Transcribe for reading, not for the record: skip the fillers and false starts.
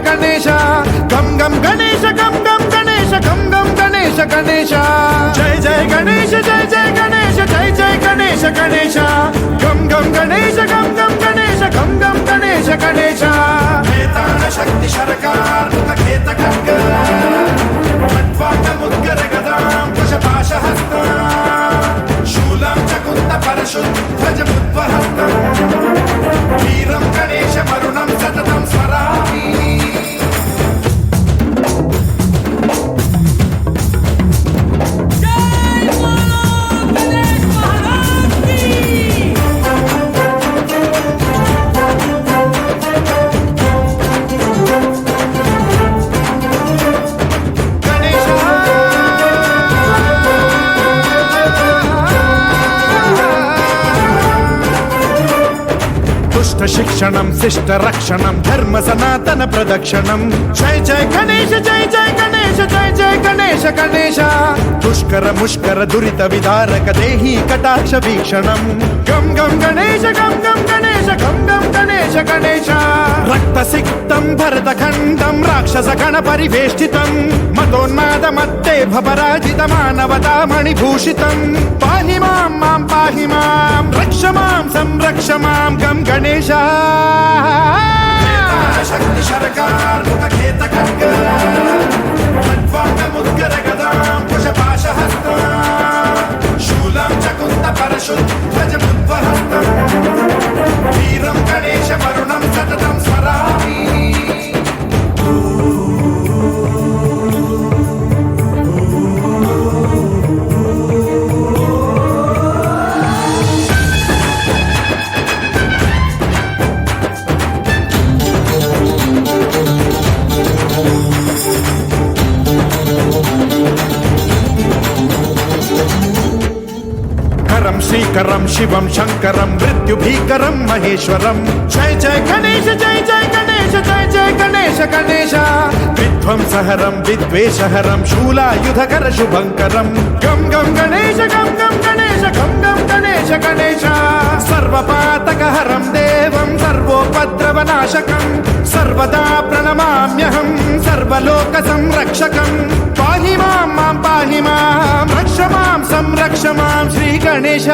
गणेश गम गम गणेश गम गम गणेश गम गम गणेश गणेश जय जय गणेश जय जय गणेश जय जय गणेश गणेश गम गम गणेश गम गम गणेश गम गम गणेश गणेश वेतान शक्ति शरकार खेत खड्ग मुद्गर गदां कुशपाशहस्ता शूलां च कुन्द परशु ध्वज मुद्वहस्तं वीरं गणेश वरुणं सततं स्मरामि शिक्षणं शिष्ट रक्षणं धर्म सनातन प्रदक्षिणं जय जय गणेश जय जय गणेश जय जय गणेश गणेश दुष्कर मुष्कर दुरित विदारक देहि कटाक्ष वीक्षणं गम गम गणेश गम गम गणेश गम गम गणेश गणेश रक्त सिक्तं भरत खंडं राक्षस गण परिवेष्टितं मतोन्माद मत्ते भवराजित मानवता मणिभूषितं पाहि मां मां पाहि मां रक्ष मां संरक्ष मां गम गणेश शक्ति शरकार खेत खड्ग मुद्गर गदां कुशपाशहस्ता शूलां च कुन्द परशु ध्वज मुद्वहस्तं वीरं गणेश वरुणं सततं स्मरामि श्रीकरं शिवं शंकरं मृत्युभीकरं महेश्वरं जय जय गणेश जय जय गणेश जय जय गणेश गणेश विध्वंसहरं विद्वेषहरं शूलायुधकर शुभंकरं गम गम गणेश गम गम गणेश गम गम गणेश गणेश सर्वपातकहरं देवं सर्वोपद्रवनाशकं सर्वदा प्रणमाम्यहं सर्वलोकसंरक्षकं पाहि मां मां पाहि मां रक्ष मां संरक्ष मां श्री गणेश